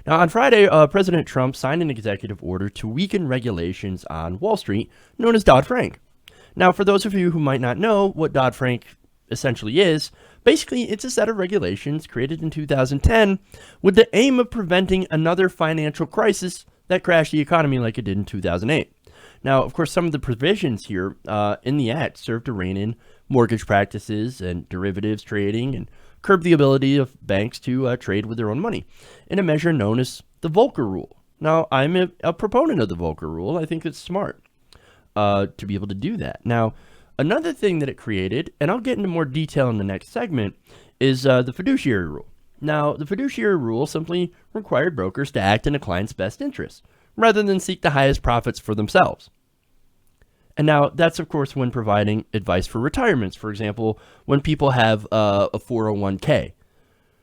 Now, on Friday, President Trump signed an executive order to weaken regulations on Wall Street, known as Dodd-Frank. Now, for those of you who might not know what Dodd-Frank essentially is, basically it's a set of regulations created in 2010 with the aim of preventing another financial crisis that crashed the economy like it did in 2008. Now, of course, some of the provisions here in the act serve to rein in mortgage practices and derivatives trading and curb the ability of banks to trade with their own money in a measure known as the Volcker Rule. Now, I'm a proponent of the Volcker Rule. I think it's smart to be able to do that. Now, another thing that it created, and I'll get into more detail in the next segment, is the fiduciary rule. Now, the fiduciary rule simply required brokers to act in a client's best interest rather than seek the highest profits for themselves. And now that's, of course, when providing advice for retirements. For example, when people have a 401k,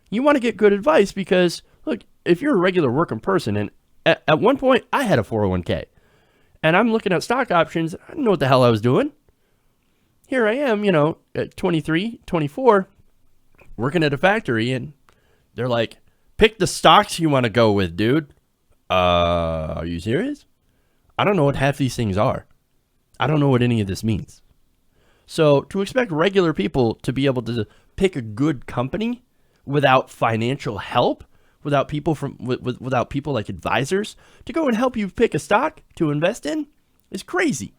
you want to get good advice because, look, if you're a regular working person, and at one point I had a 401k, and I'm looking at stock options, I didn't know what the hell I was doing. Here I am, at 23, 24, working at a factory, and they're like, pick the stocks you want to go with, dude. Are you serious? I don't know what half these things are. I don't know what any of this means. So to expect regular people to be able to pick a good company without financial help, without people without people like advisors to go and help you pick a stock to invest in is crazy.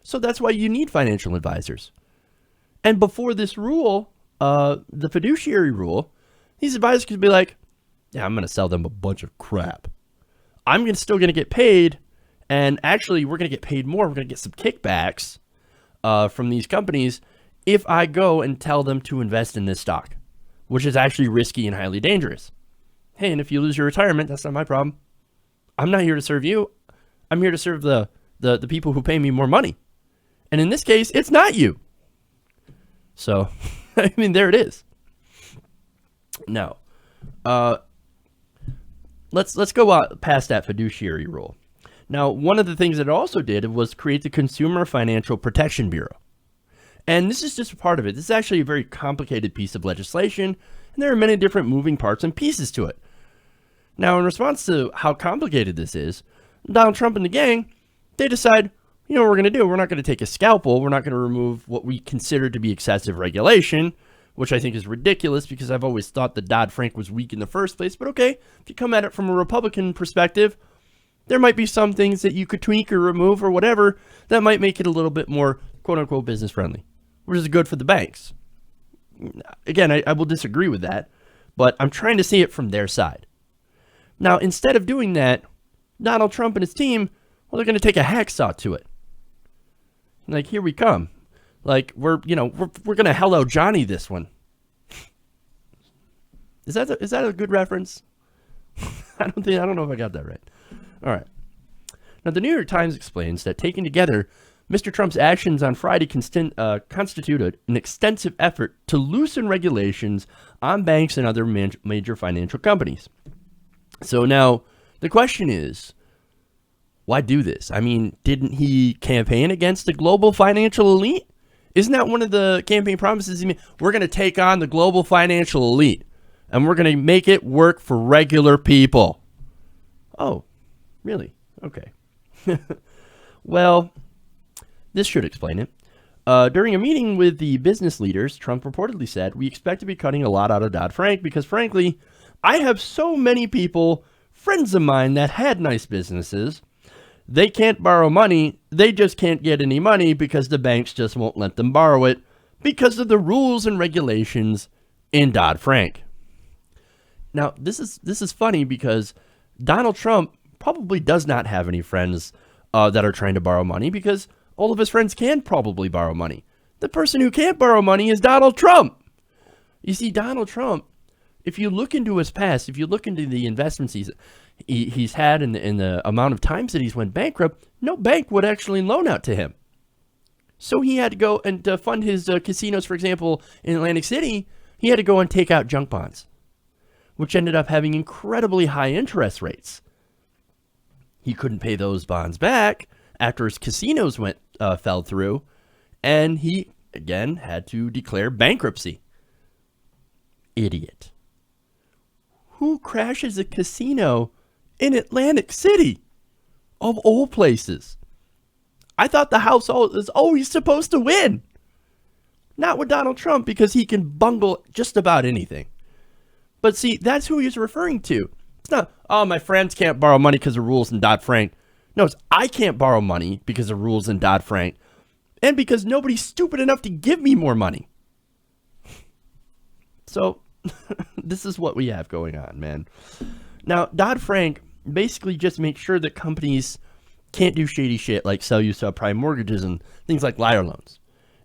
So that's why you need financial advisors. And before this rule, the fiduciary rule, these advisors could be like, yeah, I'm going to sell them a bunch of crap. I'm still going to get paid. And actually, we're going to get paid more. We're going to get some kickbacks from these companies if I go and tell them to invest in this stock, which is actually risky and highly dangerous. Hey, and if you lose your retirement, that's not my problem. I'm not here to serve you. I'm here to serve the people who pay me more money. And in this case, it's not you. So, I mean, there it is. Now, let's go past that fiduciary rule. Now, one of the things that it also did was create the Consumer Financial Protection Bureau. And this is just a part of it. This is actually a very complicated piece of legislation, and there are many different moving parts and pieces to it. Now, in response to how complicated this is, Donald Trump and the gang, they decide, what we're going to do? We're not going to take a scalpel. We're not going to remove what we consider to be excessive regulation, which I think is ridiculous because I've always thought that Dodd-Frank was weak in the first place. But okay, if you come at it from a Republican perspective, there might be some things that you could tweak or remove or whatever that might make it a little bit more quote-unquote business-friendly, which is good for the banks. Again, I will disagree with that, but I'm trying to see it from their side. Now, instead of doing that, Donald Trump and his team, they're going to take a hacksaw to it. Like, here we come. Like, we're going to Hello Johnny this one. Is that a good reference? I don't know if I got that right. All right. Now, the New York Times explains that taken together, Mr. Trump's actions on Friday constituted an extensive effort to loosen regulations on banks and other major financial companies. So now the question is, why do this? I mean, didn't he campaign against the global financial elite? Isn't that one of the campaign promises he made? We're going to take on the global financial elite, and we're going to make it work for regular people. Oh, really? Okay. Well, this should explain it. During a meeting with the business leaders, Trump reportedly said, "We expect to be cutting a lot out of Dodd-Frank because, frankly, I have so many people, friends of mine, that had nice businesses. They can't borrow money. They just can't get any money because the banks just won't let them borrow it because of the rules and regulations in Dodd-Frank." Now, this is funny because Donald Trump probably does not have any friends that are trying to borrow money because all of his friends can probably borrow money. The person who can't borrow money is Donald Trump. You see, Donald Trump, if you look into his past, if you look into the investments he's had in the amount of times that he's went bankrupt, no bank would actually loan out to him. So he had to go and to fund his casinos, for example, in Atlantic City, he had to go and take out junk bonds, which ended up having incredibly high interest rates. He couldn't pay those bonds back after his casinos fell through, and he, again, had to declare bankruptcy. Idiot. who crashes a casino in Atlantic City, of all places? I thought the house is always supposed to win. Not with Donald Trump, because he can bungle just about anything. But see, that's who he's referring to. It's not, oh, my friends can't borrow money because of rules in Dodd-Frank. No, it's I can't borrow money because of rules in Dodd-Frank. And because nobody's stupid enough to give me more money. So, this is what we have going on, man. Now, Dodd-Frank basically just makes sure that companies can't do shady shit like sell you subprime mortgages and things like liar loans.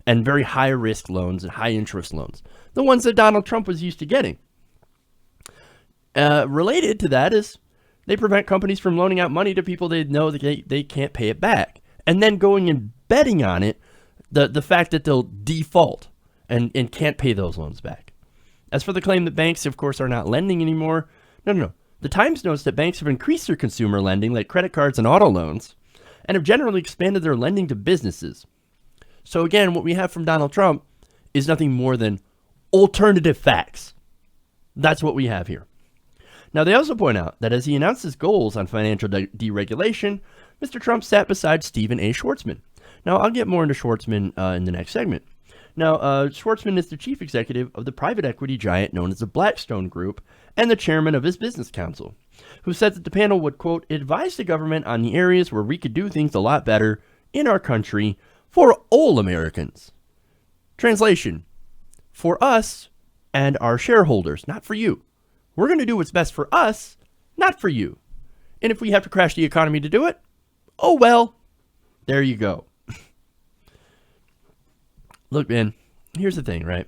And very high-risk loans and high-interest loans. The ones that Donald Trump was used to getting. Related to that is they prevent companies from loaning out money to people they know that they can't pay it back. And then going and betting on it, the fact that they'll default and can't pay those loans back. As for the claim that banks, of course, are not lending anymore, no. The Times notes that banks have increased their consumer lending, like credit cards and auto loans, and have generally expanded their lending to businesses. So again, what we have from Donald Trump is nothing more than alternative facts. That's what we have here. Now, they also point out that as he announced his goals on financial deregulation, Mr. Trump sat beside Stephen A. Schwarzman. Now, I'll get more into Schwarzman in the next segment. Now, Schwarzman is the chief executive of the private equity giant known as the Blackstone Group and the chairman of his business council, who said that the panel would, quote, advise the government on the areas where we could do things a lot better in our country for all Americans. Translation, for us and our shareholders, not for you. We're going to do what's best for us, not for you. And if we have to crash the economy to do it, oh well, there you go. Look, man, here's the thing, right?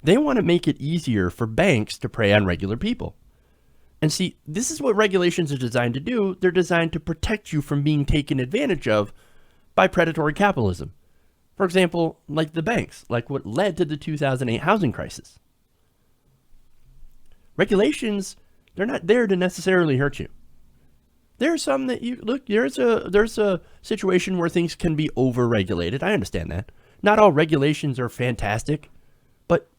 They want to make it easier for banks to prey on regular people. And see, this is what regulations are designed to do. They're designed to protect you from being taken advantage of by predatory capitalism. For example, like the banks, like what led to the 2008 housing crisis. Regulations, they're not there to necessarily hurt you. There are some that there's a situation where things can be over-regulated. I understand that. Not all regulations are fantastic, but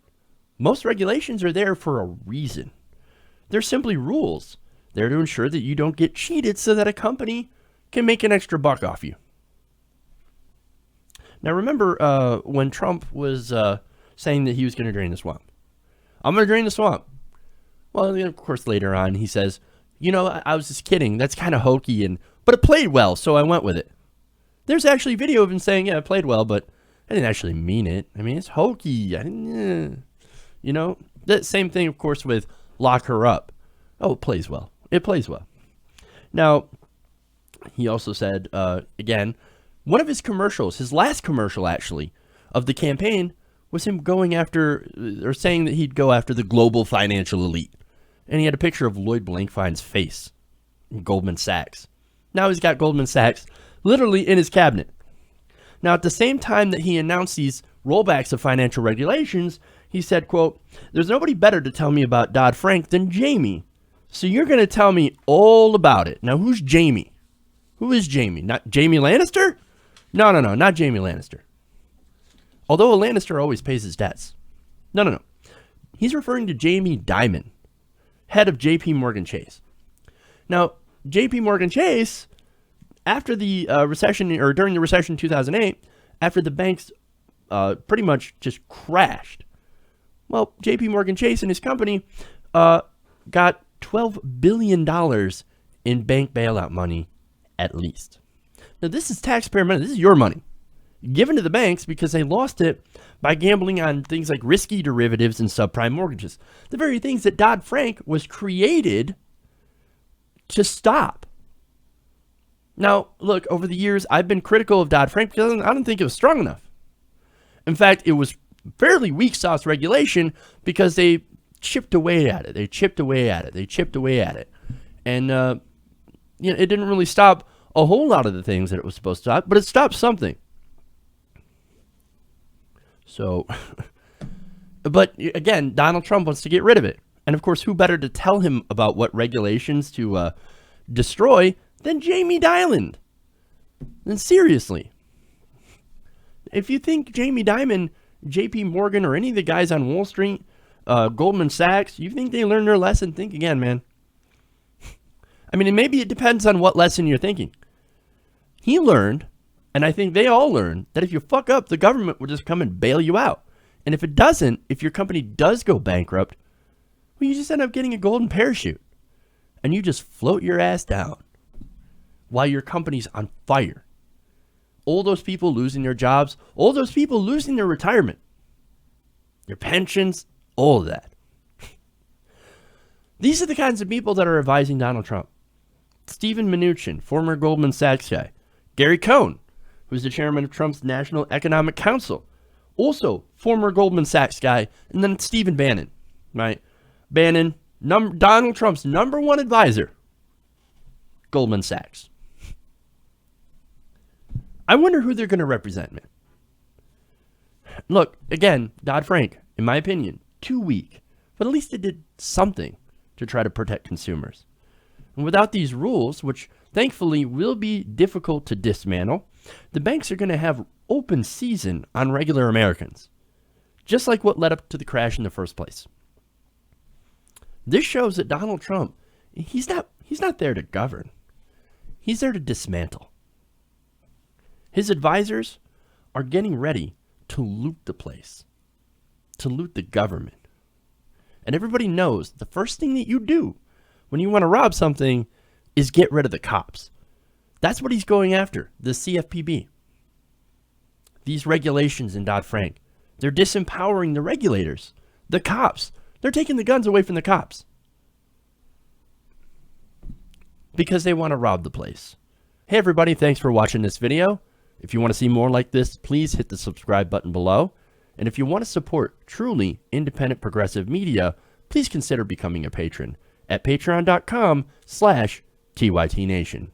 most regulations are there for a reason. They're simply rules. They're to ensure that you don't get cheated so that a company can make an extra buck off you. Now, remember when Trump was saying that he was going to drain the swamp? I'm going to drain the swamp. Well, of course, later on, he says, I was just kidding. That's kind of hokey, but it played well, so I went with it. There's actually video of him saying, yeah, it played well, but I didn't actually mean it. I mean, it's hokey. I didn't, that same thing, of course, with lock her up. Oh, it plays well. It plays well. Now, he also said, again, one of his commercials, his last commercial, actually, of the campaign was him going after, or saying that he'd go after the global financial elite. And he had a picture of Lloyd Blankfein's face in Goldman Sachs. Now he's got Goldman Sachs literally in his cabinet. Now, at the same time that he announced these rollbacks of financial regulations, he said, quote, there's nobody better to tell me about Dodd-Frank than Jamie. So you're going to tell me all about it. Now, who's Jamie? Who is Jamie? Not Jamie Lannister? No, not Jamie Lannister. Although a Lannister always pays his debts. No. He's referring to Jamie Dimon, head of J.P. Morgan Chase. Now, J.P. Morgan Chase, after the recession, or during the recession in 2008, after the banks pretty much just crashed, well, J.P. Morgan Chase and his company got $12 billion in bank bailout money, at least. Now, this is taxpayer money. This is your money given to the banks because they lost it by gambling on things like risky derivatives and subprime mortgages. The very things that Dodd-Frank was created to stop. Now, look, over the years, I've been critical of Dodd-Frank because I don't think it was strong enough. In fact, it was fairly weak sauce regulation because they chipped away at it. And, it didn't really stop a whole lot of the things that it was supposed to stop, but it stopped something. So, but again, Donald Trump wants to get rid of it. And of course, who better to tell him about what regulations to destroy than Jamie Dimon? And seriously, if you think Jamie Dimon, JP Morgan, or any of the guys on Wall Street Goldman Sachs, you think they learned their lesson? Think again, man. I mean, and maybe it depends on what lesson you're thinking. He learned, and I think they all learned, that if you fuck up, the government will just come and bail you out. And if it doesn't, if your company does go bankrupt, well, you just end up getting a golden parachute. And you just float your ass down while your company's on fire. All those people losing their jobs, all those people losing their retirement, your pensions, all of that. These are the kinds of people that are advising Donald Trump. Steven Mnuchin, former Goldman Sachs guy. Gary Cohn, who's the chairman of Trump's National Economic Council. Also, former Goldman Sachs guy. And then Stephen Bannon, right? Bannon, Donald Trump's number one advisor. Goldman Sachs. I wonder who they're going to represent, man. Look, again, Dodd-Frank, in my opinion, too weak. But at least it did something to try to protect consumers. And without these rules, which thankfully will be difficult to dismantle, the banks are going to have open season on regular Americans, just like what led up to the crash in the first place. This shows that Donald Trump, he's not there to govern. He's there to dismantle. His advisors are getting ready to loot the place, to loot the government. And everybody knows the first thing that you do when you want to rob something is get rid of the cops. That's what he's going after, the CFPB. These regulations in Dodd-Frank, they're disempowering the regulators, the cops. They're taking the guns away from the cops because they want to rob the place. Hey everybody, thanks for watching this video. If you want to see more like this, please hit the subscribe button below. And if you want to support truly independent progressive media, please consider becoming a patron at patreon.com/TYTNation.